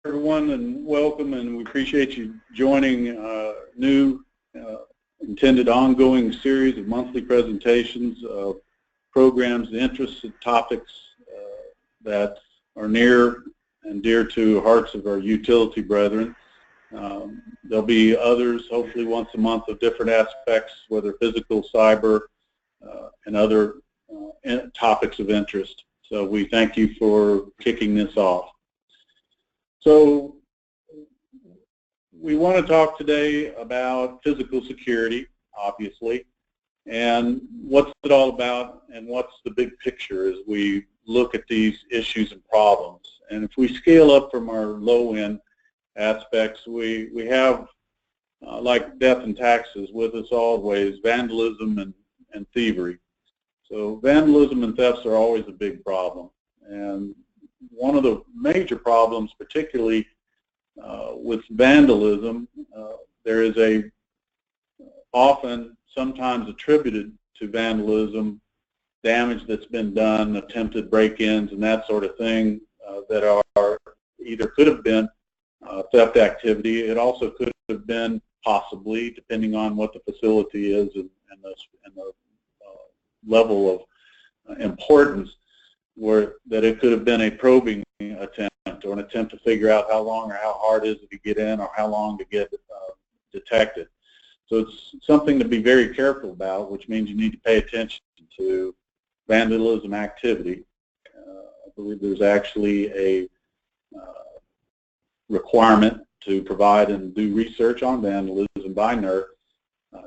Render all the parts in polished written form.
everyone, and welcome, and we appreciate you joining new intended ongoing series of monthly presentations of programs and interests and topics that are near and dear to the hearts of our utility brethren. There'll be others, hopefully once a month, of different aspects, whether physical, cyber, and other topics of interest. So we thank you for kicking this off. So we want to talk today about physical security, obviously, and what's it all about and what's the big picture as we look at these issues and problems. And if we scale up from our low-end aspects, we have, like death and taxes, with us always, vandalism and thievery. So vandalism and thefts are always a big problem. And one of the major problems, particularly with vandalism, there is sometimes attributed to vandalism, damage that's been done, attempted break-ins and that sort of thing that are either could have been theft activity. It also could have been possibly, depending on what the facility is and the level of importance, that it could have been a probing attempt or an attempt to figure out how long or how hard is it to get in or how long to get detected. So it's something to be very careful about, which means you need to pay attention to vandalism activity. I believe there's actually a requirement to provide and do research on vandalism by NERC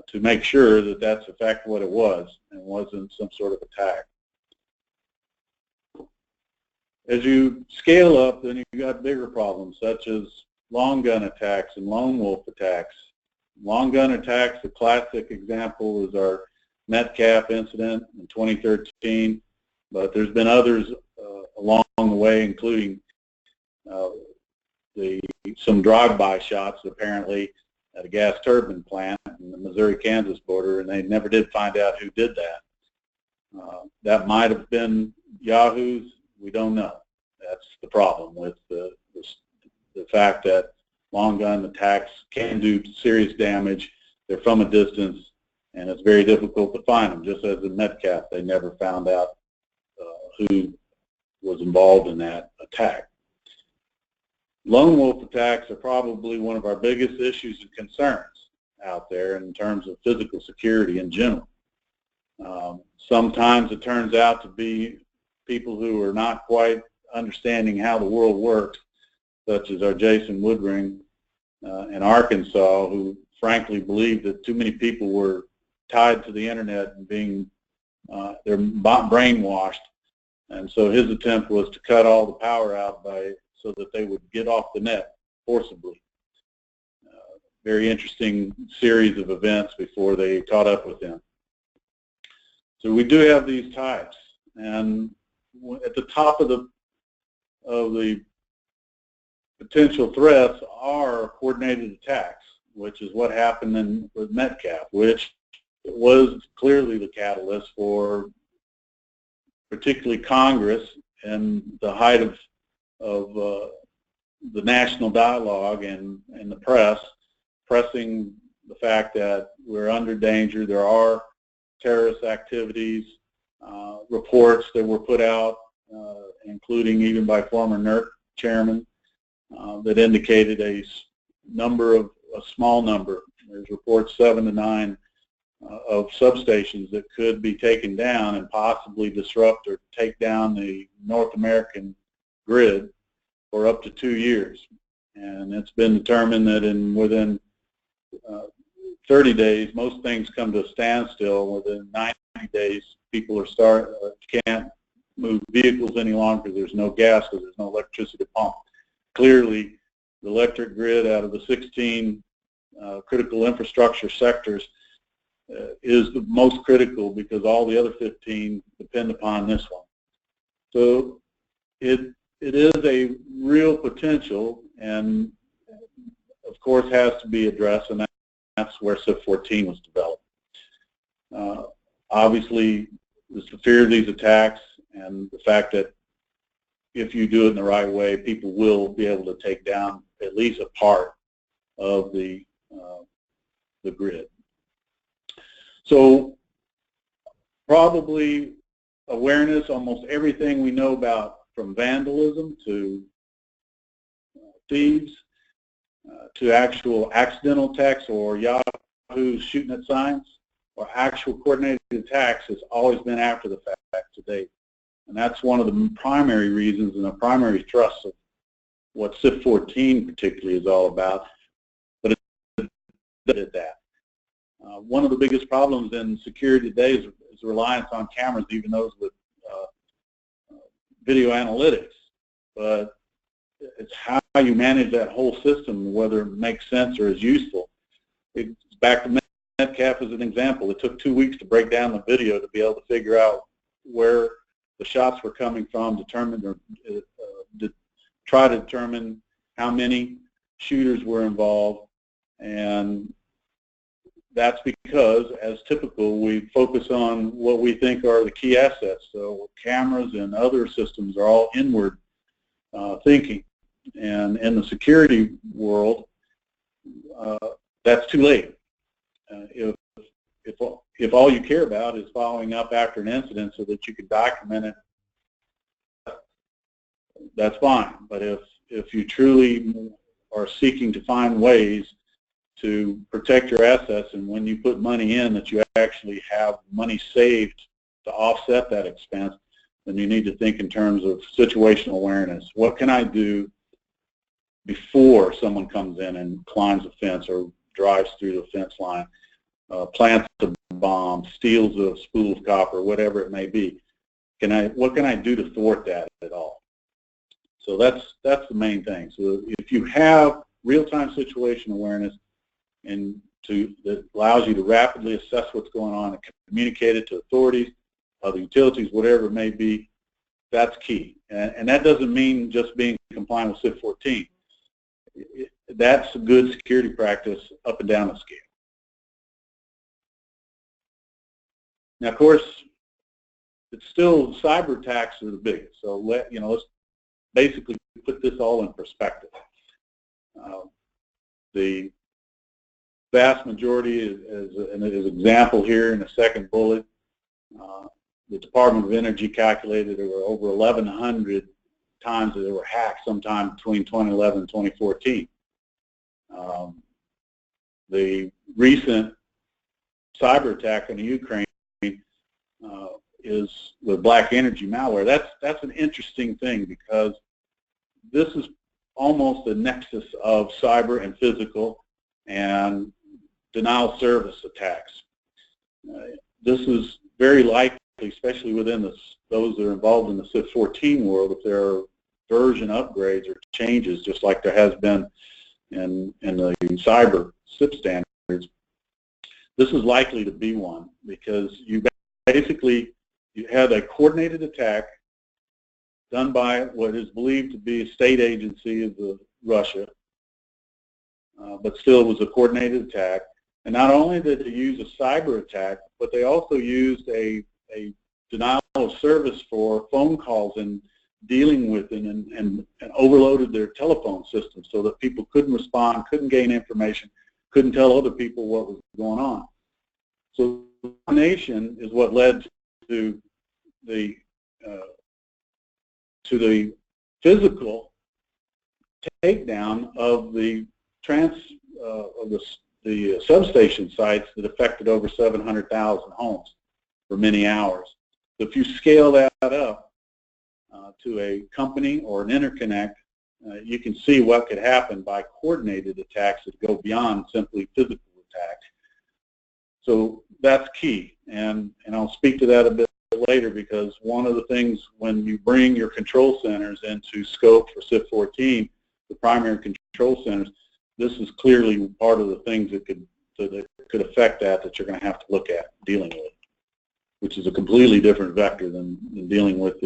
to make sure that that's in fact what it was and wasn't some sort of attack. As you scale up, then you've got bigger problems such as long gun attacks and lone wolf attacks. Long gun attacks, the classic example is our Metcalf incident in 2013, but there's been others along the way, including some drive-by shots apparently at a gas turbine plant in the Missouri-Kansas border, and they never did find out who did that. That might have been Yahoos. We don't know. That's the problem with the fact that long gun attacks can do serious damage. They're from a distance, and it's very difficult to find them. Just as in Metcalf, they never found out who was involved in that attack. Lone wolf attacks are probably one of our biggest issues and concerns out there in terms of physical security in general. Sometimes it turns out to be people who are not quite understanding how the world works, such as our Jason Woodring in Arkansas, who frankly believed that too many people were tied to the internet and they're brainwashed, and so his attempt was to cut all the power out so that they would get off the net forcibly. Very interesting series of events before they caught up with him. So we do have these types, and at the top of the potential threats are coordinated attacks, which is what happened with Metcalf, which was clearly the catalyst for particularly Congress and the height of the national dialogue and the press, pressing the fact that we're under danger. There are terrorist activities, reports that were put out, including even by former NERC chairman, that indicated a small number. There's reports 7 to 9 of substations that could be taken down and possibly disrupt or take down the North American grid for up to 2 years. And it's been determined that within 30 days, most things come to a standstill. Within 90 days, people can't move vehicles any longer because there's no gas, because there's no electricity to pump. Clearly, the electric grid out of the 16 critical infrastructure sectors is the most critical because all the other 15 depend upon this one. So it is a real potential, and of course has to be addressed, and that's where CIP-014 was developed. Obviously, there's the fear of these attacks and the fact that if you do it in the right way, people will be able to take down at least a part of the grid. So probably awareness, almost everything we know about, from vandalism to thieves to actual accidental attacks or yahoos shooting at signs, or actual coordinated attacks, has always been after the fact to date. And that's one of the primary reasons and the primary thrust of what CIP-014 particularly is all about. But it's at that. One of the biggest problems in security today is reliance on cameras, even those with video analytics. But it's how you manage that whole system, whether it makes sense or is useful. It's back to Metcalf as an example. It took 2 weeks to break down the video to be able to figure out where the shots were coming from, determine or try to determine how many shooters were involved. And that's because, as typical, we focus on what we think are the key assets. So cameras and other systems are all inward thinking. And in the security world, that's too late. If all you care about is following up after an incident so that you can document it, that's fine. But if you truly are seeking to find ways to protect your assets, and when you put money in that you actually have money saved to offset that expense, then you need to think in terms of situational awareness. What can I do before someone comes in and climbs a fence or drives through the fence line, plants a bomb, steals a spool of copper, whatever it may be? What can I do to thwart that at all? So that's the main thing. So if you have real-time situational awareness and that allows you to rapidly assess what's going on and communicate it to authorities, other utilities, whatever it may be, that's key. And that doesn't mean just being compliant with CIP-014. That's a good security practice up and down the scale. Now, of course, it's still cyber attacks are the biggest. So let's basically put this all in perspective. The vast majority, as an example here in the second bullet, the Department of Energy calculated there were over 1,100 times that they were hacked sometime between 2011 and 2014. The recent cyber attack in the Ukraine is with black energy malware. That's an interesting thing, because this is almost a nexus of cyber and physical and denial of service attacks. This is very likely, especially within those that are involved in the CIP-014 world, if there are version upgrades or changes, just like there has been in the cyber CIP standards, this is likely to be one, because you had a coordinated attack done by what is believed to be a state agency of Russia, but still it was a coordinated attack. And not only did they use a cyber attack, but they also used a denial of service for phone calls and dealing with it, and overloaded their telephone system so that people couldn't respond, couldn't gain information, couldn't tell other people what was going on. So the combination is what led to the physical takedown of the substation sites that affected over 700,000 homes for many hours. So if you scale that up to a company or an interconnect, you can see what could happen by coordinated attacks that go beyond simply physical attacks. So that's key, and I'll speak to that a bit later, because one of the things when you bring your control centers into scope for CIP-014, the primary control centers, this is clearly part of the things that could affect that you're going to have to look at dealing with, which is a completely different vector than dealing with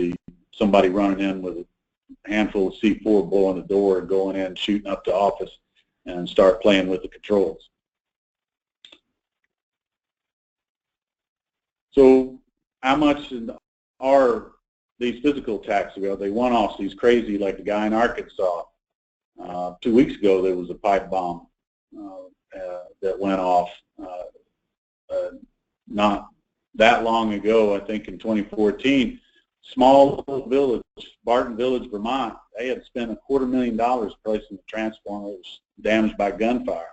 somebody running in with a handful of C4, blowing the door and going in, shooting up to office, and start playing with the controls. So how much in our these physical attacks ago, they one-offs, these crazy, like the guy in Arkansas. 2 weeks ago, there was a pipe bomb that went off. Not that long ago, I think in 2014, small little village, Barton Village, Vermont, they had spent $250,000 replacing the transformer that was damaged by gunfire.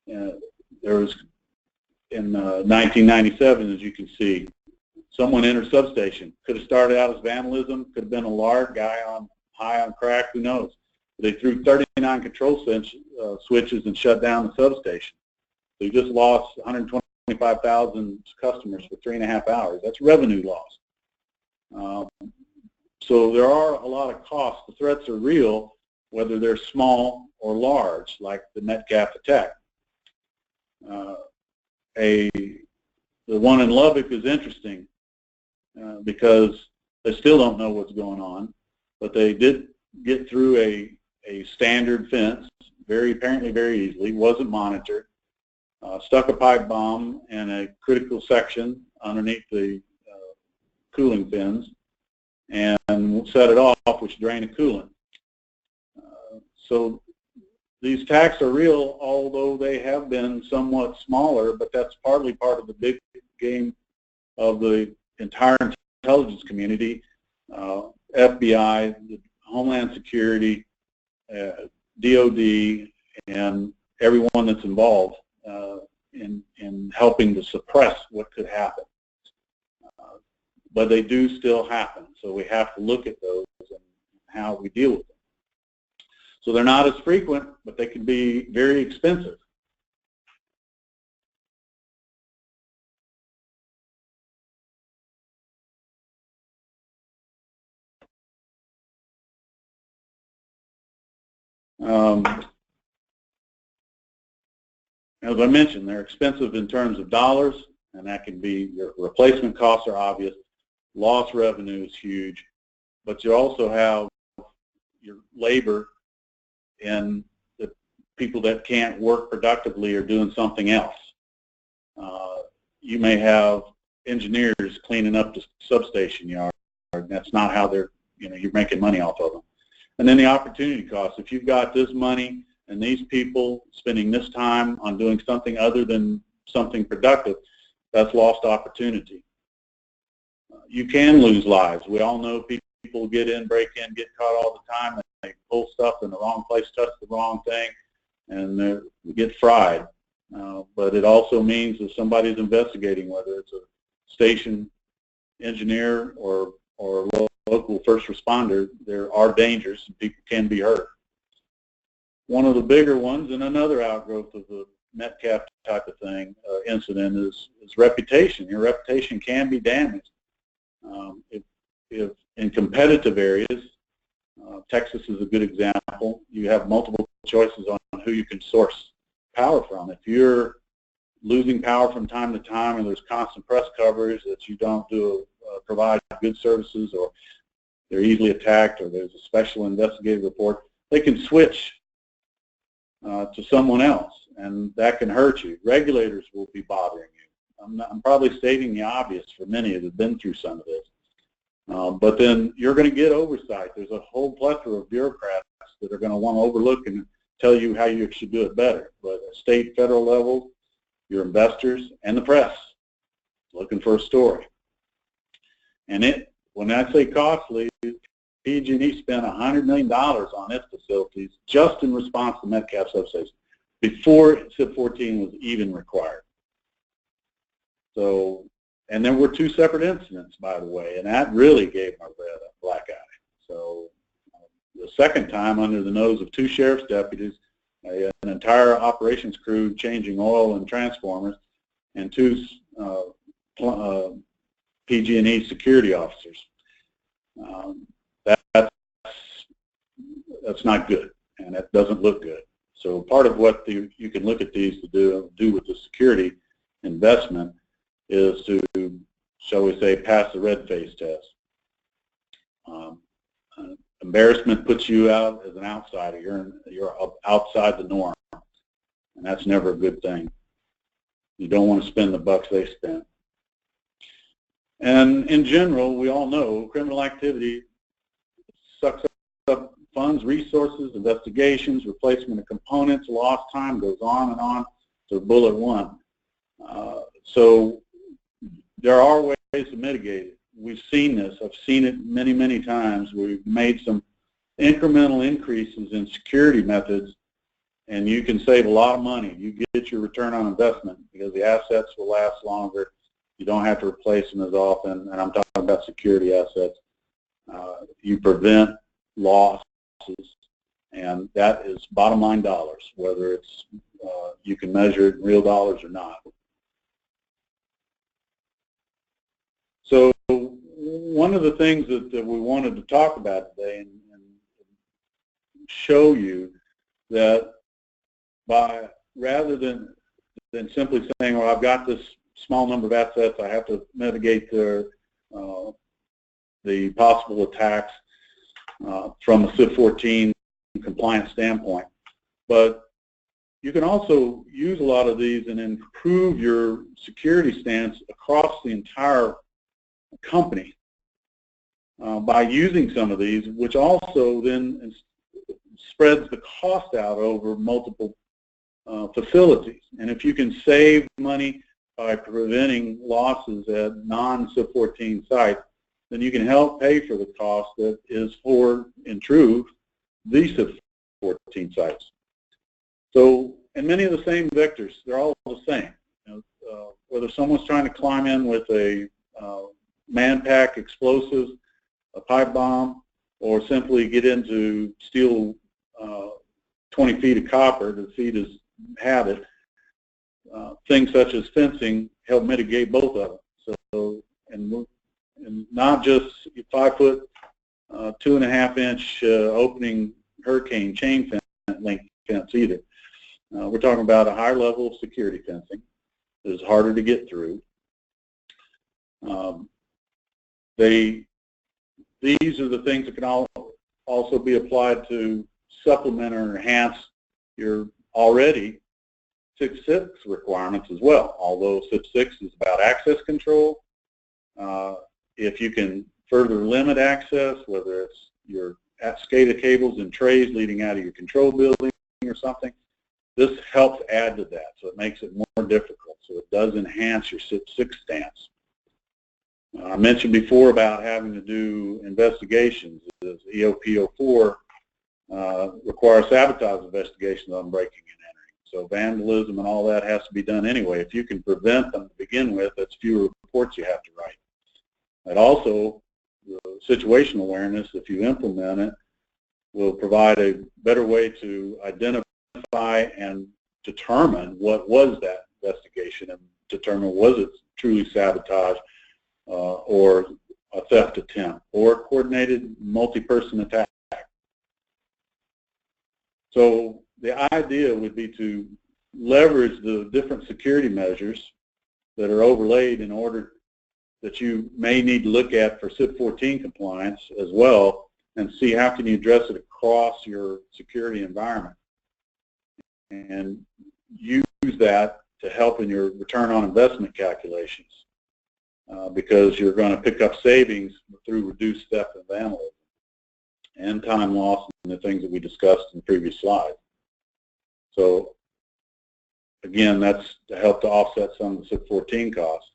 There was, in 1997, as you can see, someone entered substation. Could have started out as vandalism, could have been a lard guy high on crack, who knows. They threw 39 control switches and shut down the substation. So you just lost 125,000 customers for 3.5 hours. That's revenue loss. So there are a lot of costs. The threats are real, whether they're small or large, like the Metcalf attack. The one in Lubbock is interesting because they still don't know what's going on, but they did get through a standard fence, apparently very easily, wasn't monitored, stuck a pipe bomb in a critical section underneath the cooling fins, and set it off, which drained the coolant. So these attacks are real, although they have been somewhat smaller, but that's partly part of the big game of the entire intelligence community, FBI, Homeland Security, DOD, and everyone that's involved in helping to suppress what could happen. But they do still happen, so we have to look at those and how we deal with them. So they're not as frequent, but they can be very expensive. As I mentioned, they're expensive in terms of dollars, and that can be, your replacement costs are obvious, lost revenue is huge, but you also have your labor and the people that can't work productively are doing something else. You may have engineers cleaning up the substation yard. That's not how they're, you're making money off of them. And then the opportunity cost. If you've got this money and these people spending this time on doing something other than something productive, that's lost opportunity. You can lose lives. We all know people get in, break in, get caught all the time. They pull stuff in the wrong place, touch the wrong thing, and they get fried. But it also means that somebody's investigating, whether it's a station engineer or local first responder, there are dangers and people can be hurt. One of the bigger ones, and another outgrowth of the Metcalf type of thing, incident, is reputation. Your reputation can be damaged. If in competitive areas, Texas is a good example, you have multiple choices on who you can source power from. If you're losing power from time to time and there's constant press coverage that you don't provide good services, or they're easily attacked, or there's a special investigative report, they can switch to someone else, and that can hurt you. Regulators will be bothering you. I'm probably stating the obvious for many that have been through some of this. But then you're going to get oversight. There's a whole plethora of bureaucrats that are going to want to overlook and tell you how you should do it better. But at state, federal level, your investors and the press looking for a story. And when I say costly, PG&E spent $100 million on its facilities just in response to Metcalf substation before CIP-014 was even required. So, and there were 2 separate incidents, by the way, and that really gave my bread a black eye. So the second time, under the nose of 2 sheriff's deputies, an entire operations crew changing oil and transformers, and 2 PG&E security officers. That's not good, and that doesn't look good. So part of what you can look at these to do with the security investment is to, shall we say, pass the red face test. Embarrassment puts you out as an outsider. You're outside the norm, and that's never a good thing. You don't want to spend the bucks they spent. And in general, we all know criminal activity sucks up funds, resources, investigations, replacement of components, lost time, goes on and on to bullet one. So there are ways to mitigate it. We've seen this. I've seen it many, many times. We've made some incremental increases in security methods, and you can save a lot of money. You get your return on investment because the assets will last longer. You don't have to replace them as often, and I'm talking about security assets. You prevent losses, and that is bottom line dollars, whether it's you can measure it in real dollars or not. So one of the things that we wanted to talk about today and show you that by rather than simply saying, well, I've got this small number of assets, I have to mitigate the possible attacks from a CIP-014 compliance standpoint. But you can also use a lot of these and improve your security stance across the entire company by using some of these, which also then spreads the cost out over multiple facilities. And if you can save money by preventing losses at non-CIP-014 sites, then you can help pay for the cost that is for, in truth, the CIP-014 sites. So, and many of the same vectors, they're all the same. Whether someone's trying to climb in with a man-pack explosives, a pipe bomb, or simply get in to steal 20 feet of copper to feed his habit, things such as fencing help mitigate both of them. So, and not just 5 foot, 2.5 inch opening hurricane chain link fence either. We're talking about a higher level of security fencing that is harder to get through. These are the things that can also be applied to supplement or enhance your already CIP-6 requirements as well. Although CIP-6 is about access control, if you can further limit access, whether it's your SCADA cables and trays leading out of your control building or something, this helps add to that, so it makes it more difficult. So it does enhance your CIP-6 stance. I mentioned before about having to do investigations. This EOP-04 requires sabotage investigations on breaking and entering. So vandalism and all that has to be done anyway. If you can prevent them to begin with, that's fewer reports you have to write. And also, the situational awareness, if you implement it, will provide a better way to identify and determine what was that investigation and determine was it truly sabotage or a theft attempt or a coordinated multi-person attack. So the idea would be to leverage the different security measures that are overlaid in order that you may need to look at for CIP-014 compliance as well, and see how can you address it across your security environment and use that to help in your return on investment calculations because you're going to pick up savings through reduced theft and vandalism and time loss and the things that we discussed in the previous slide. So again, that's to help to offset some of the CIP-014 costs.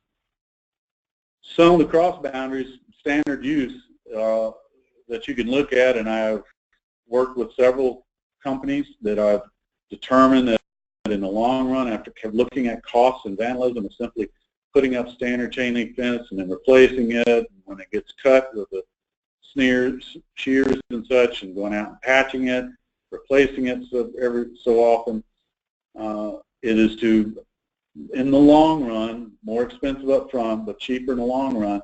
Some of the cross boundaries, standard use that you can look at, and I've worked with several companies that I've determined that in the long run, after looking at costs and vandalism, is simply putting up standard chain link fence and then replacing it when it gets cut with the shears and such, and going out and patching it, replacing it every so often. It is to, in the long run, more expensive up front, but cheaper in the long run,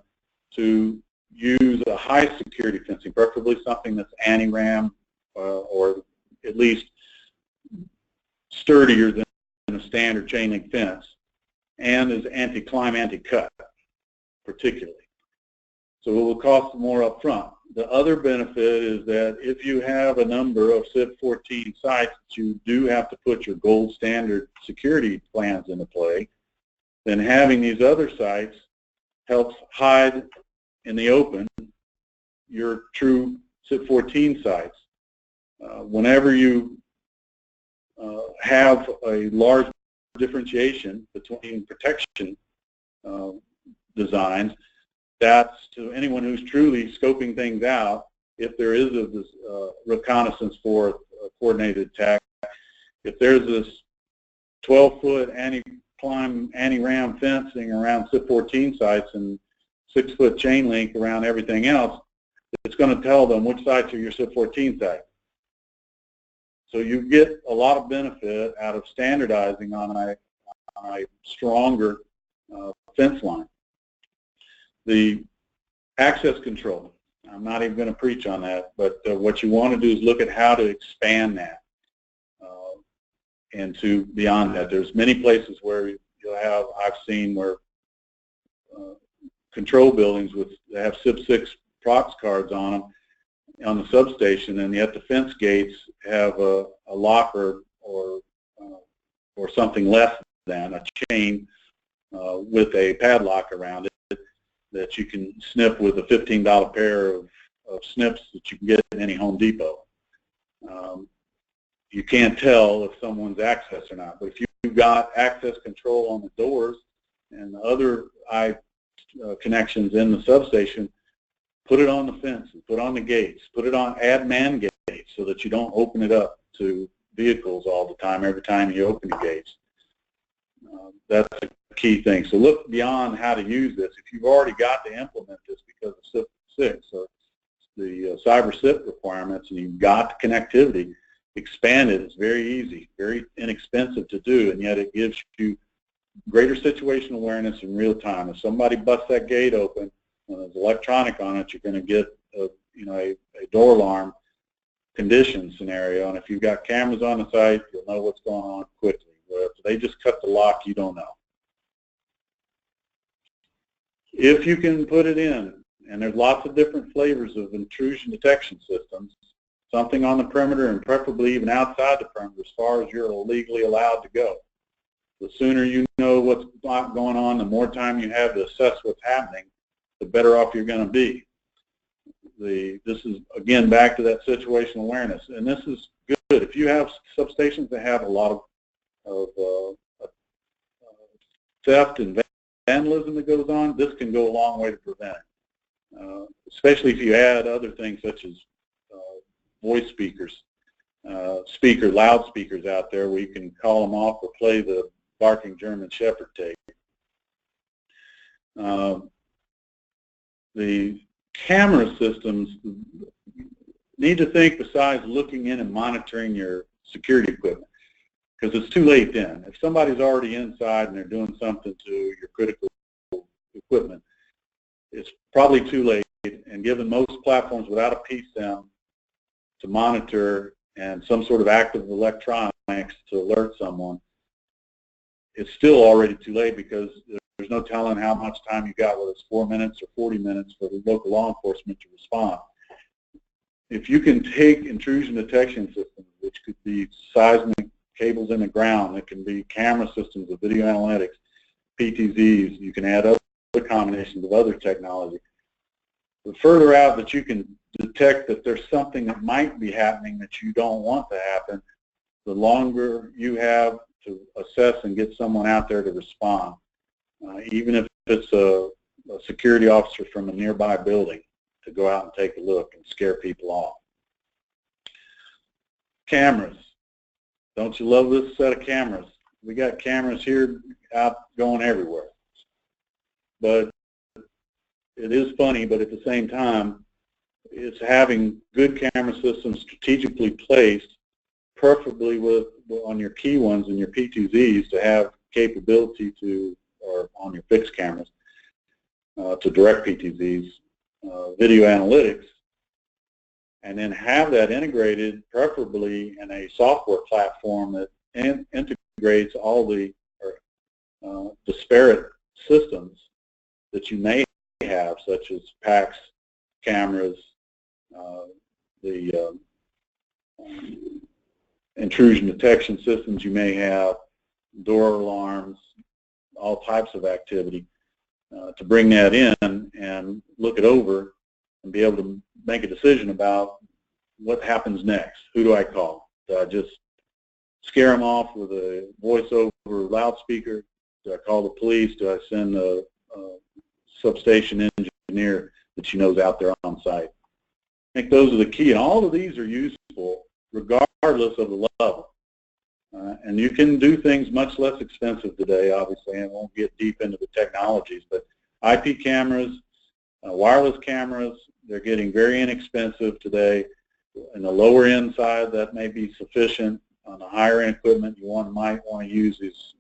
to use a high security fencing, preferably something that's anti-ram or at least sturdier than a standard chain link fence, and is anti-climb, anti-cut, particularly. So it will cost more up front. The other benefit is that if you have a number of CIP-014 sites that you do have to put your gold standard security plans into play, then having these other sites helps hide in the open your true CIP-014 sites. Whenever you have a large differentiation between protection designs, that's to anyone who's truly scoping things out, if there is a reconnaissance for a coordinated attack, if there's this 12-foot anti-climb, anti-ram fencing around CIP-014 sites and 6-foot chain link around everything else, it's going to tell them which sites are your CIP-014 sites. So you get a lot of benefit out of standardizing on a stronger fence line. The access control, I'm not even going to preach on that, but what you want to do is look at how to expand that and to beyond that. There's many places where you'll have, I've seen where control buildings they have CIP-6 prox cards on them on the substation, and yet the fence gates have a locker or something less than a chain with a padlock around it that you can snip with a $15 pair of snips that you can get at any Home Depot. You can't tell if someone's access or not, but if you've got access control on the doors and the other connections in the substation, put it on the fences, put on the gates, add man gates so that you don't open it up to vehicles all the time every time you open the gates. That's a key thing. So look beyond how to use this. If you've already got to implement this because of CIP-6 or the cyber CIP requirements and you've got the connectivity, expand it. It's very easy, very inexpensive to do, and yet it gives you greater situational awareness in real time. If somebody busts that gate open and there's electronic on it, you're going to get a door alarm condition scenario, and if you've got cameras on the site, you'll know what's going on quickly. Where if they just cut the lock, you don't know. If you can put it in, and there's lots of different flavors of intrusion detection systems, something on the perimeter and preferably even outside the perimeter as far as you're legally allowed to go. The sooner you know what's going on, the more time you have to assess what's happening, the better off you're going to be. This is, again, back to that situational awareness, and this is good. If you have substations that have a lot of theft and vandalism that goes on, this can go a long way to prevent it, especially if you add other things such as voice speakers, loudspeakers out there where you can call them off or play the barking German Shepherd tape. The camera systems need to think besides looking in and monitoring your security equipment, because it's too late then. If somebody's already inside and they're doing something to your critical equipment, it's probably too late, and given most platforms without a PSIM to monitor and some sort of active electronics to alert someone, it's still already too late because there's no telling how much time you got, whether it's 4 minutes or 40 minutes for the local law enforcement to respond. If you can take intrusion detection systems, which could be seismic cables in the ground, it can be camera systems of video analytics, PTZs, you can add other combinations of other technology. The further out that you can detect that there's something that might be happening that you don't want to happen, the longer you have to assess and get someone out there to respond, even if it's a security officer from a nearby building to go out and take a look and scare people off. Cameras. Don't you love this set of cameras? We got cameras here out going everywhere. But it is funny, but at the same time, it's having good camera systems strategically placed, preferably on your key ones and your P2Zs to have capability to, or on your fixed cameras, to direct P2Zs, video analytics, and then have that integrated, preferably in a software platform that integrates all the disparate systems that you may have, such as PACS cameras, the intrusion detection systems you may have, door alarms, all types of activity. to bring that in and look it over and be able to make a decision about what happens next. Who do I call? Do I just scare them off with a voice-over loudspeaker? Do I call the police? Do I send a substation engineer that she knows out there on site? I think those are the key, and all of these are useful regardless of the level. And you can do things much less expensive today, obviously, and won't get deep into the technologies, but IP cameras, wireless cameras, they're getting very inexpensive today. In the lower end side, that may be sufficient. On the higher end equipment, you might want to use these,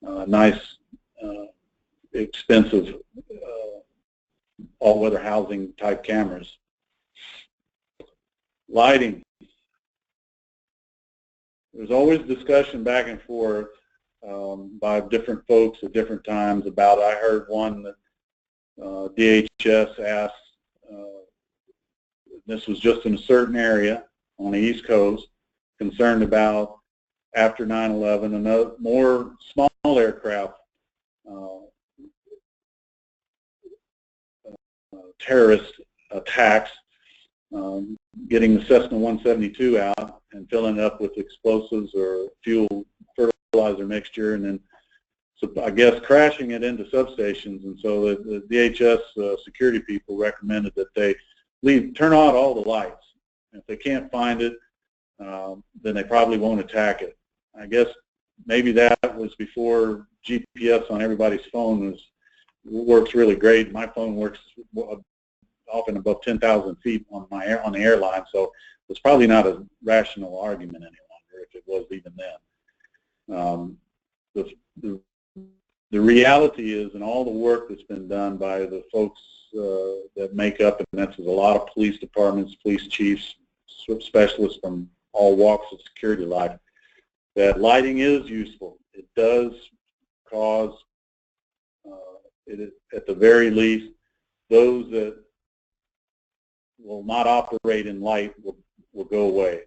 nice, expensive all-weather housing type cameras. Lighting. There's always discussion back and forth by different folks at different times about, I heard one that DHS asked, this was just in a certain area on the East Coast, concerned about after 9/11, more small aircraft terrorist attacks, getting the Cessna 172 out and filling it up with explosives or fuel fertilizer mixture, and then, so I guess, crashing it into substations. And so the DHS security people recommended that they turn out all the lights. If they can't find it, then they probably won't attack it. I guess maybe that was before GPS on everybody's phone works really great. My phone works often above 10,000 feet on the airline, so it's probably not a rational argument any longer, if it was even then. The reality is, and all the work that's been done by the folks that make up, and that's a lot of police departments, police chiefs, specialists from all walks of security life, that lighting is useful. It does cause, at the very least, those that will not operate in light will go away.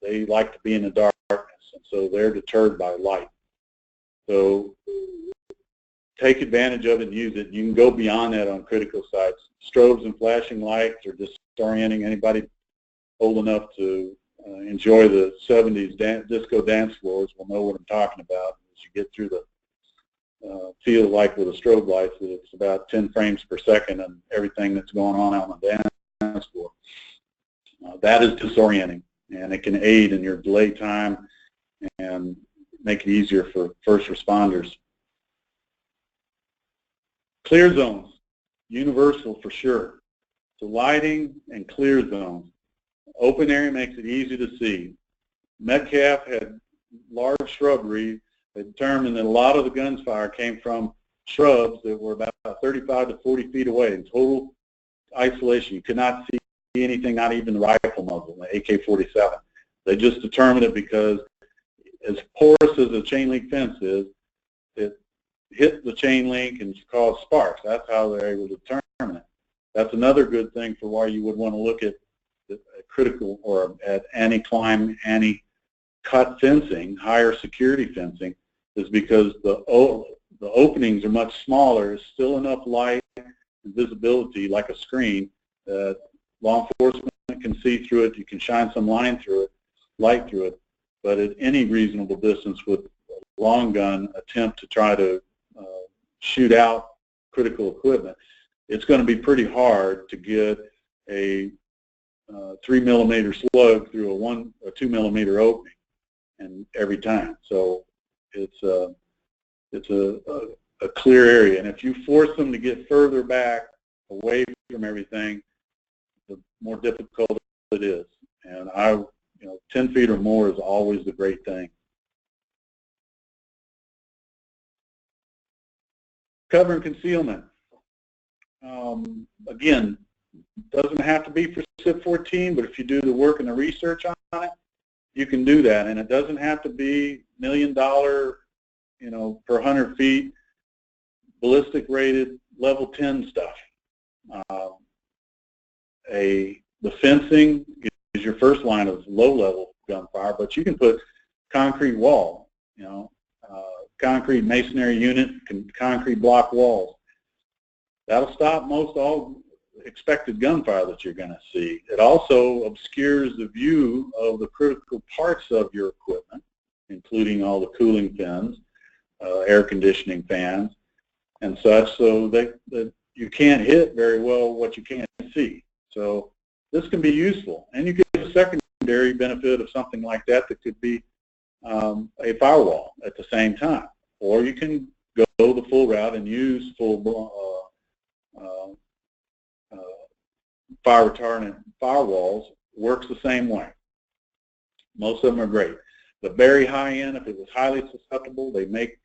They like to be in the darkness, and so they're deterred by light. So take advantage of it and use it. You can go beyond that on critical sites. Strobes and flashing lights are disorienting. Anybody old enough to enjoy the 70s disco dance floors will know what I'm talking about. As you get through the feel like with a strobe light, it's about 10 frames per second and everything that's going on out on the dance floor. That is disorienting, and it can aid in your delay time and make it easier for first responders. Clear zones, universal for sure. So lighting and clear zones. Open area makes it easy to see. Metcalf had large shrubbery. They determined that a lot of the gunfire came from shrubs that were about 35 to 40 feet away in total isolation. You could not see anything, not even the rifle muzzle, the AK-47. They just determined it because as porous as a chain link fence is, it hit the chain link and caused sparks. That's how they're able to determine it. That's another good thing for why you would want to look at critical or at anti-climb, anti-cut fencing, higher security fencing, is because the openings are much smaller. There's still enough light and visibility, like a screen, that law enforcement can see through it. You can shine some light through it, but at any reasonable distance with a long gun attempt to try to shoot out critical equipment, it's going to be pretty hard to get a 3mm slug through a 2mm opening, and every time. So it's a clear area, and if you force them to get further back away from everything, the more difficult it is. And 10 feet or more is always the great thing. Cover and concealment. Again, doesn't have to be for CIP-014, but if you do the work and the research on it, you can do that. And it doesn't have to be $1 million, per 100 feet, ballistic rated level 10 stuff. The fencing is your first line of low-level gunfire, but you can put concrete wall, concrete masonry unit, concrete block walls. That'll stop most all expected gunfire that you're going to see. It also obscures the view of the critical parts of your equipment, including all the cooling fins, air conditioning fans, and such, so that you can't hit very well what you can't see. So this can be useful, and you get a secondary benefit of something like that that could be a firewall at the same time. Or you can go the full route and use full fire retardant firewalls. Works the same way. Most of them are great. The very high end, if it was highly susceptible, they make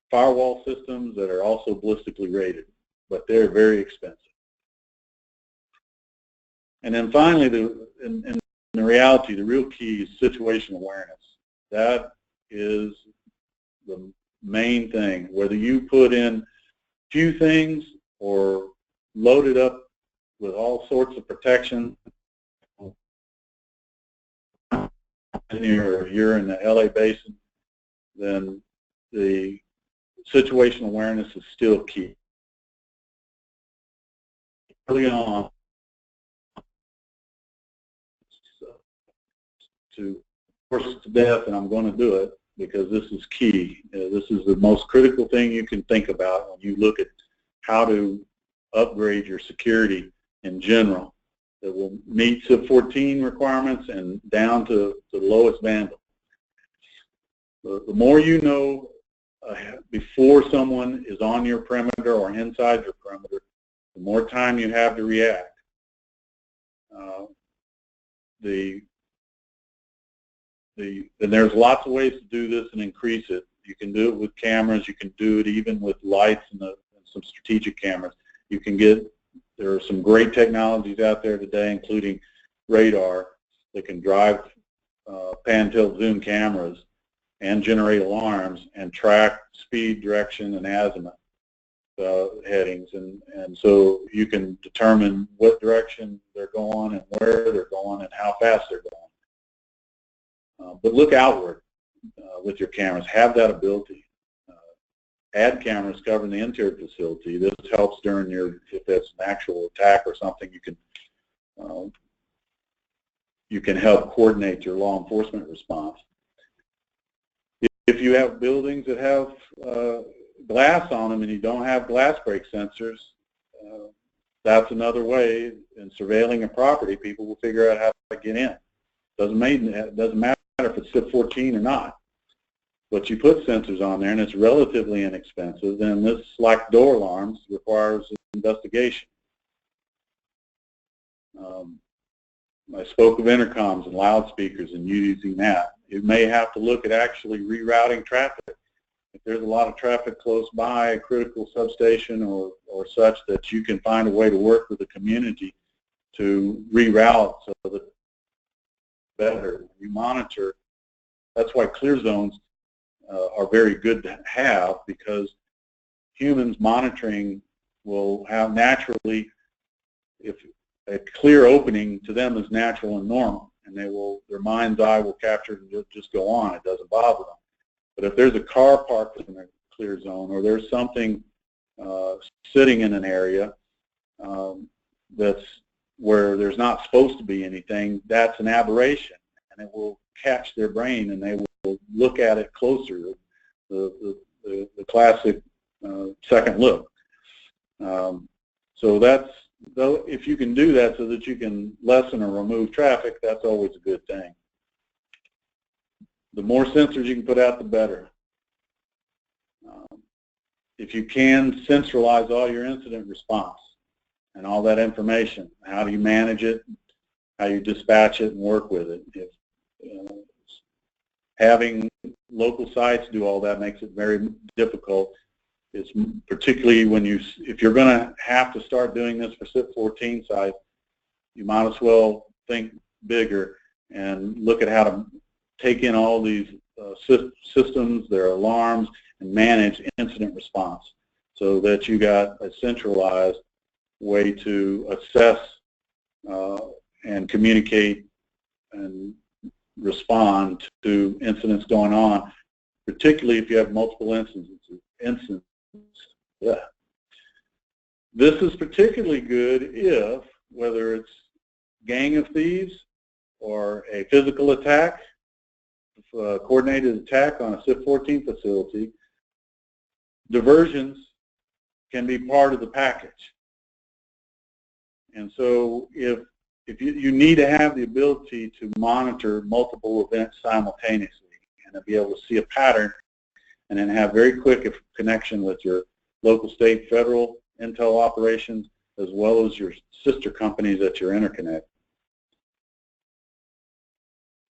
firewall systems that are also ballistically rated, but they're very expensive. And then finally, in the reality, the real key is situational awareness. That is the main thing. Whether you put in few things or load it up with all sorts of protection, and you're in the LA basin, then the situational awareness is still key. Early on, to force to death, and I'm going to do it because this is key. This is the most critical thing you can think about when you look at how to upgrade your security in general that will meet CIP-014 requirements and down to the lowest vandal. The more you know before someone is on your perimeter or inside your perimeter, the more time you have to react. And there's lots of ways to do this and increase it. You can do it with cameras. You can do it even with lights and some strategic cameras. You can there are some great technologies out there today, including radar, that can drive pan, tilt, zoom cameras and generate alarms and track speed, direction, and azimuth headings. And so you can determine what direction they're going and where they're going and how fast they're going. But look outward with your cameras. Have that ability. Add cameras covering the interior facility. This helps during if it's an actual attack or something, you can help coordinate your law enforcement response. If you have buildings that have glass on them and you don't have glass break sensors, that's another way. In surveilling a property, people will figure out how to get in. Doesn't matter if it's CIP-014 or not. But you put sensors on there and it's relatively inexpensive, and this, like door alarms, requires investigation. I spoke of intercoms and loudspeakers and using that. You may have to look at actually rerouting traffic. If there's a lot of traffic close by a critical substation or such, that you can find a way to work with the community to reroute so that better. You monitor. That's why clear zones are very good to have, because humans monitoring will have naturally, if a clear opening to them is natural and normal, and their mind's eye will capture it and just go on. It doesn't bother them. But if there's a car parked in a clear zone, or there's something sitting in an area that's where there's not supposed to be anything, that's an aberration, and it will catch their brain, and they will look at it closer. The classic second look. So that's, though, if you can do that so that you can lessen or remove traffic, that's always a good thing. The more sensors you can put out, the better. If you can centralize all your incident response and all that information, how do you manage it, how you dispatch it and work with it. Having local sites do all that makes it very difficult. It's particularly if you're going to have to start doing this for CIP-014 sites, you might as well think bigger and look at how to take in all these systems, their alarms, and manage incident response, so that you got a centralized way to assess and communicate and respond to incidents going on particularly if you have multiple instances. Yeah. This is particularly good if, whether it's gang of thieves or a physical attack, a coordinated attack on a CIP-014 facility, diversions can be part of the package. And so if you need to have the ability to monitor multiple events simultaneously and to be able to see a pattern and then have very quick connection with your local, state, federal intel operations as well as your sister companies at your interconnect.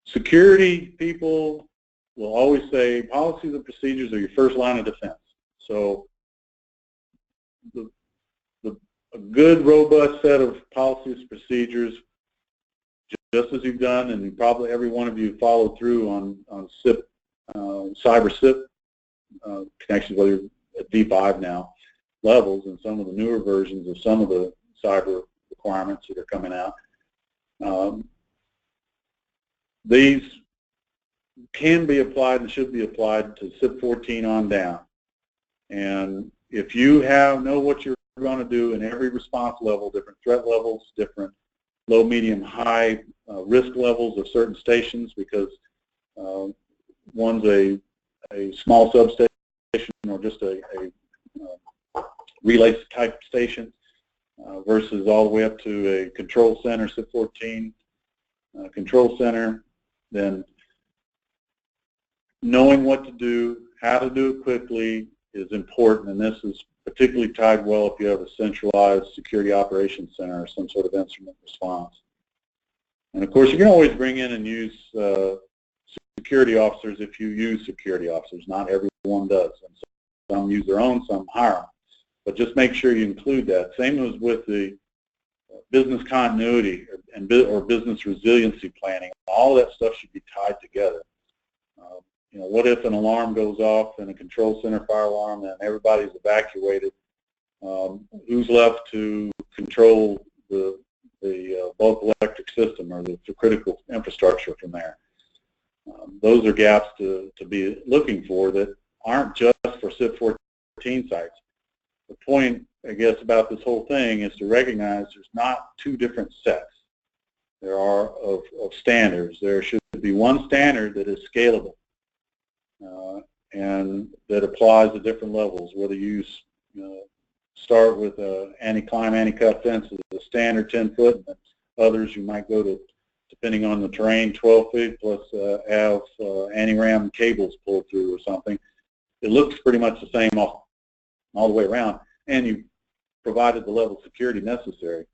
Security people will always say policies and procedures are your first line of defense. So a good, robust set of policies and procedures, just as you've done, and probably every one of you followed through on CIP, cyber CIP connections, whether at V5 now levels and some of the newer versions of some of the cyber requirements that are coming out. These can be applied and should be applied to CIP-014 on down. And if you know what you're going to do in every response level, different threat levels, different low, medium, high risk levels of certain stations, because one's a small substation or just a relay type station versus all the way up to a control center, CIP-014 control center, then knowing what to do, how to do it quickly is important, and this is particularly tied well if you have a centralized security operations center or some sort of incident response. And of course, you can always bring in and use security officers if you use security officers. Not everyone does. And some use their own, some hire them. But just make sure you include that. Same as with the business continuity or business resiliency planning. All that stuff should be tied together. You know, what if an alarm goes off in a control center fire alarm and everybody's evacuated? Who's left to control the bulk electric system or the critical infrastructure from there? Those are gaps to be looking for that aren't just for CIP-014 sites. The point, I guess, about this whole thing is to recognize there's not two different sets. There are of standards. There should be one standard that is scalable and that applies at different levels, whether you start with anti-climb, anti-cut fences, a standard 10-foot, and others you might go to, depending on the terrain, 12 feet plus have anti-ram cables pulled through or something. It looks pretty much the same all the way around, and you provided the level of security necessary.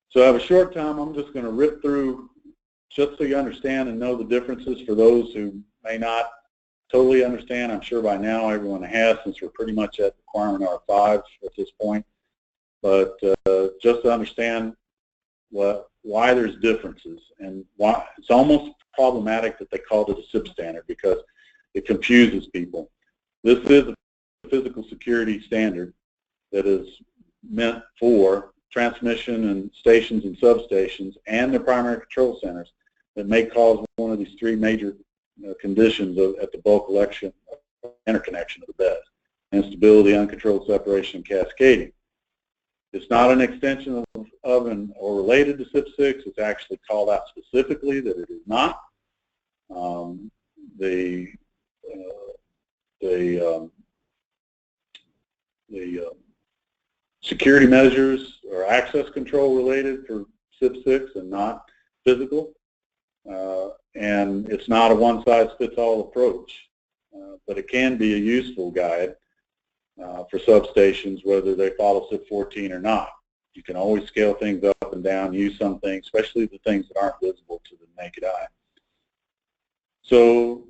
So I have a short time. I'm just going to rip through just so you understand and know the differences for those who may not totally understand. I'm sure by now everyone has, since we're pretty much at requirement R5 at this point. But just to understand why there's differences and why it's almost problematic that they called it a CIP standard, because it confuses people. This is a physical security standard that is meant for transmission and stations and substations and the primary control centers that may cause one of these three major conditions at the bulk interconnection of the bed: instability, uncontrolled separation, and cascading. It's not an extension of or related to CIP-6. It's actually called out specifically that it is not. The security measures are access control related for CIP-6 and not physical. And it's not a one-size-fits-all approach, but it can be a useful guide for substations, whether they follow CIP-014 or not. You can always scale things up and down, use some things, especially the things that aren't visible to the naked eye. So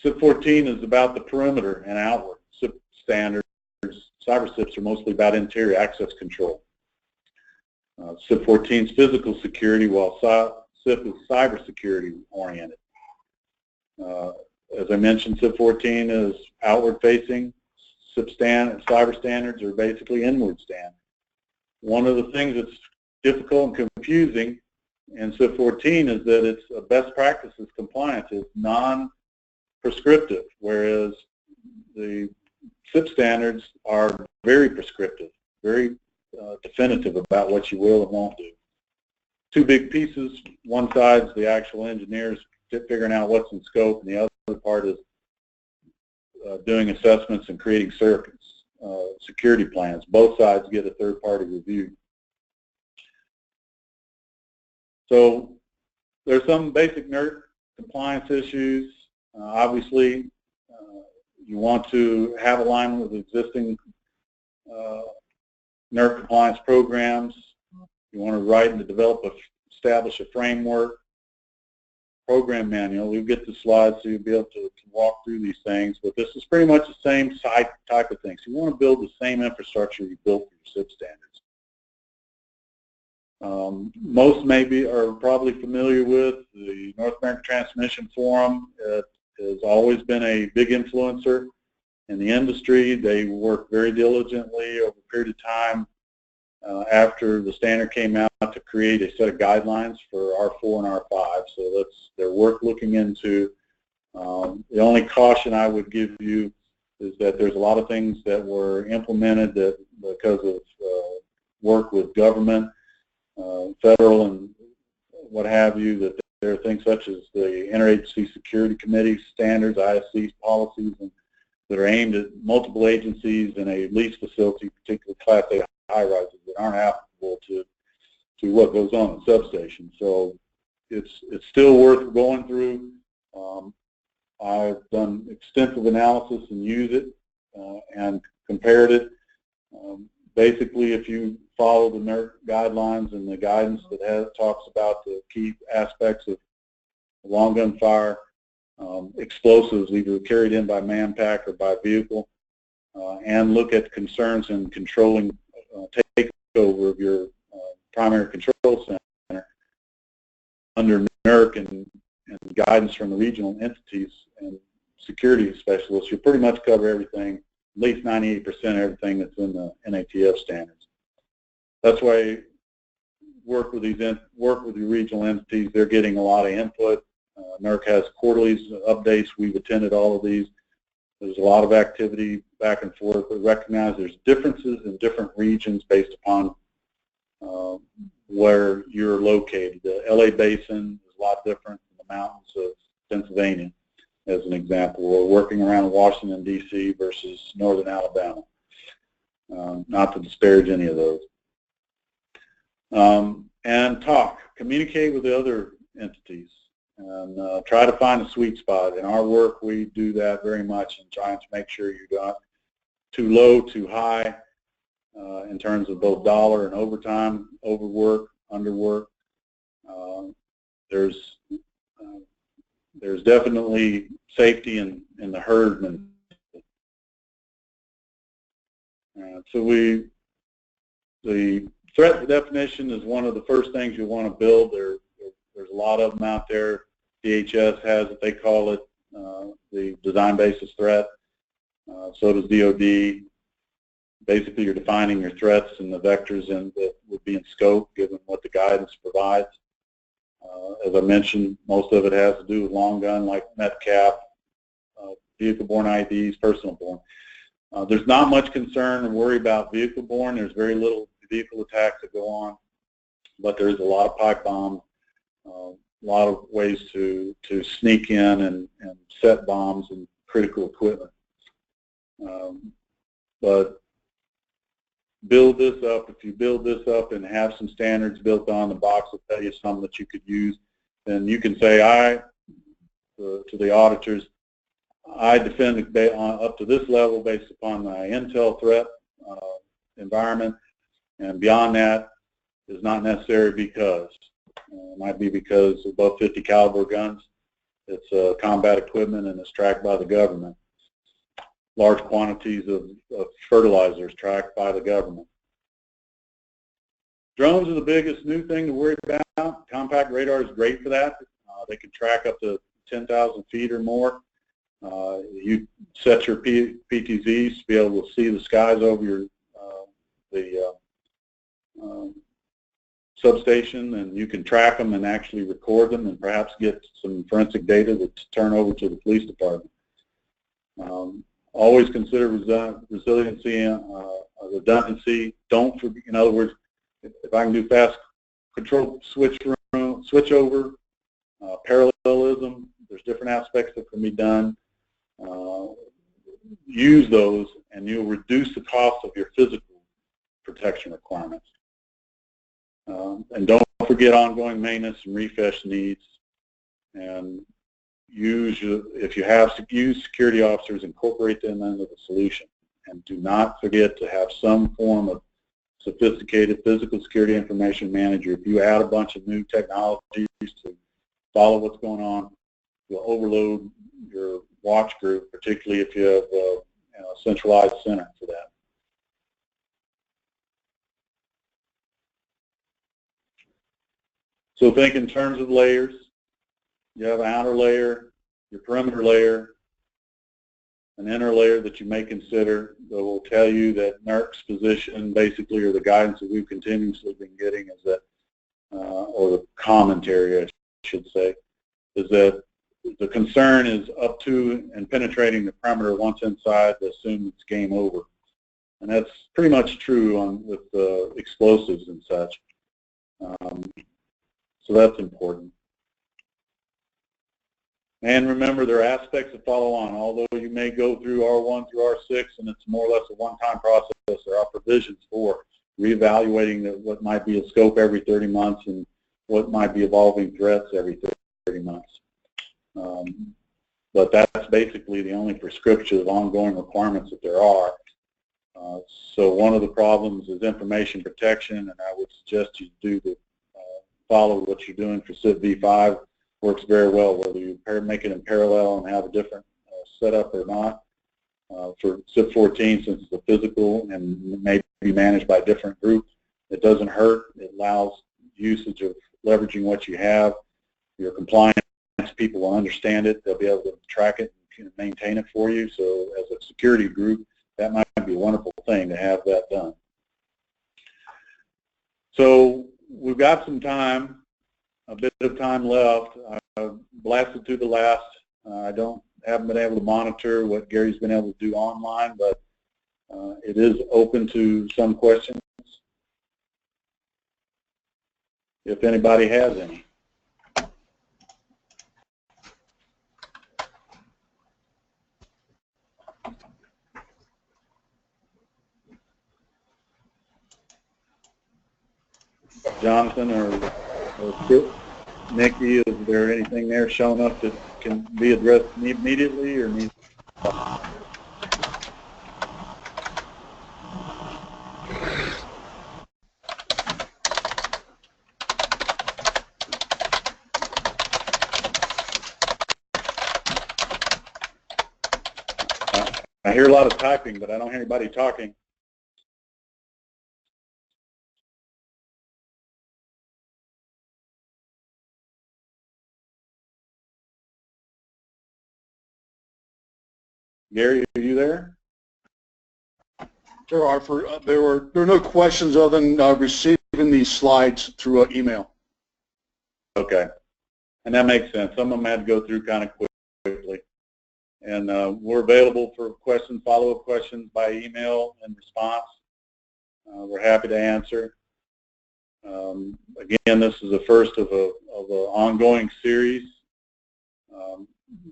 CIP-014 is about the perimeter and outward. CIP standards, cyber CIPs are mostly about interior access control. CIP-014 is physical security, while CIP is cyber security oriented. As I mentioned, CIP-014 is outward facing. Cyber standards are basically inward stand. One of the things that's difficult and confusing in CIP-014 is that it's a best practices compliance. It's prescriptive, whereas the CIP standards are very prescriptive, very definitive about what you will and won't do. Two big pieces. One side's the actual engineers figuring out what's in scope, and the other part is doing assessments and creating circuits, security plans. Both sides get a third-party review. So there's some basic NERC compliance issues. Obviously, you want to have alignment with existing NERC compliance programs. You want to write and establish a framework, program manual. We'll get the slides so you'll be able to walk through these things, but this is pretty much the same type of thing. So you want to build the same infrastructure you built for your CIP standards. Most are probably familiar with the North American Transmission Forum. It has always been a big influencer in the industry. They work very diligently over a period of time after the standard came out to create a set of guidelines for R4 and R5. So that's their work looking into. The only caution I would give you is that there's a lot of things that were implemented that because of work with government, federal and what have you, that there are things such as the Interagency Security Committee standards, ISC's policies, and that are aimed at multiple agencies in a lease facility, particularly Class A high-rises, that aren't applicable to what goes on in substations. So it's still worth going through. I've done extensive analysis and used it and compared it. Basically, if you follow the NERC guidelines and the guidance that talks about the key aspects of long gun fire, explosives either carried in by manpack or by vehicle, and look at concerns in controlling takeover of your primary control center under NERC and guidance from the regional entities and security specialists, you pretty much cover everything, at least 98% of everything that's in the NATF standards. That's why work with the regional entities. They're getting a lot of input. NERC has quarterly updates. We've attended all of these. There's a lot of activity back and forth. We recognize there's differences in different regions based upon where you're located. The LA Basin is a lot different than the mountains of Pennsylvania, as an example. We're working around Washington, D.C. versus northern Alabama. Not to disparage any of those. And communicate with the other entities, and try to find a sweet spot. In our work, we do that very much in trying to make sure you're not too low, too high in terms of both dollar and overtime, overwork, underwork. There's definitely safety in the herd. So the threat definition is one of the first things you want to build. There's a lot of them out there. DHS has what they call it, the design basis threat. So does DOD. Basically, you're defining your threats and the vectors that would be in scope, given what the guidance provides. As I mentioned, most of it has to do with long gun, like METCAP, vehicle-borne IDs, personal-borne. There's not much concern or worry about vehicle-borne. There's very little vehicle attacks that go on, but there's a lot of pipe bombs, a lot of ways to sneak in and set bombs and critical equipment. But build this up. If you build this up and have some standards built on, the box will tell you some that you could use, then you can say, to the auditors, I defend it up to this level based upon my intel threat environment, and beyond that is not necessary because. It might be because above 50 caliber guns, it's combat equipment and it's tracked by the government. Large quantities of fertilizers tracked by the government. Drones are the biggest new thing to worry about. Compact radar is great for that. They can track up to 10,000 feet or more. You set your PTZs to be able to see the skies over your substation, and you can track them and actually record them and perhaps get some forensic data to turn over to the police department. Always consider resiliency and redundancy. Don't forget, in other words, if I can do fast control switch over, parallelism, there's different aspects that can be done. Use those and you'll reduce the cost of your physical protection requirements. And don't forget ongoing maintenance and refresh needs. And if you have to use security officers, incorporate them into the solution. And do not forget to have some form of sophisticated physical security information manager. If you add a bunch of new technologies to follow what's going on, you'll overload your watch group, particularly if you have a centralized center for that. So think in terms of layers. You have an outer layer, your perimeter layer, an inner layer that you may consider that will tell you that NERC's position, basically, or the guidance that we've continuously been getting is that, or the commentary, I should say, is that the concern is up to and penetrating the perimeter once inside to assume it's game over. And that's pretty much true with explosives and such. So that's important. And remember, there are aspects that follow on. Although you may go through R1 through R6 and it's more or less a one-time process, there are provisions for reevaluating what might be a scope every 30 months and what might be evolving threats every 30 months. But that's basically the only prescriptive ongoing requirements that there are. So one of the problems is information protection, and I would suggest you follow what you're doing for CIP v5. Works very well, whether you make it in parallel and have a different setup or not. For CIP-014, since it's a physical and may be managed by a different group, it doesn't hurt. It allows usage of leveraging what you have. Your compliance people will understand it. They'll be able to track it and maintain it for you. So as a security group, that might be a wonderful thing to have that done. So we've got some time, a bit of time left. I blasted through the last. I haven't been able to monitor what Gary's been able to do online, but it is open to some questions, if anybody has any. Jonathan or Nikki, is there anything there showing up that can be addressed immediately or needs? I hear a lot of typing, but I don't hear anybody talking. Gary, are you there? There are no questions other than receiving these slides through email. Okay, and that makes sense. Some of them had to go through kind of quickly, and we're available for questions, follow-up questions by email and response. We're happy to answer. Again, this is the first of an ongoing series.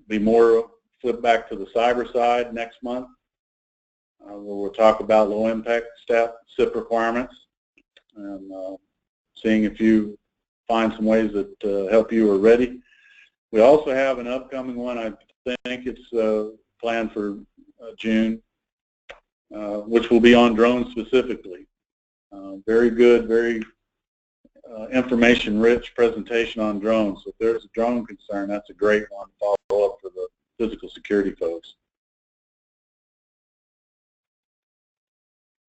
Be more. Flip back to the cyber side next month, where we'll talk about low impact CIP requirements and seeing if you find some ways that help you or ready. We also have an upcoming one, I think it's planned for June, which will be on drones specifically. Very good, very information-rich presentation on drones. So if there's a drone concern, that's a great one to follow up for the physical security folks.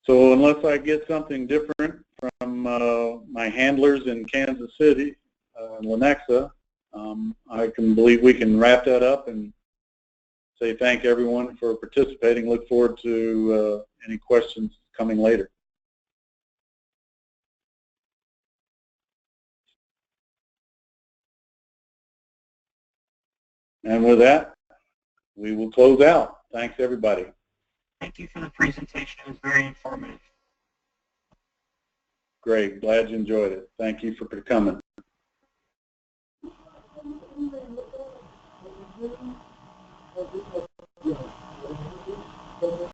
So unless I get something different from my handlers in Kansas City, Lenexa, I can believe we can wrap that up and say thank everyone for participating. Look forward to any questions coming later. And with that, we will close out. Thanks, everybody. Thank you for the presentation. It was very informative. Great. Glad you enjoyed it. Thank you for coming.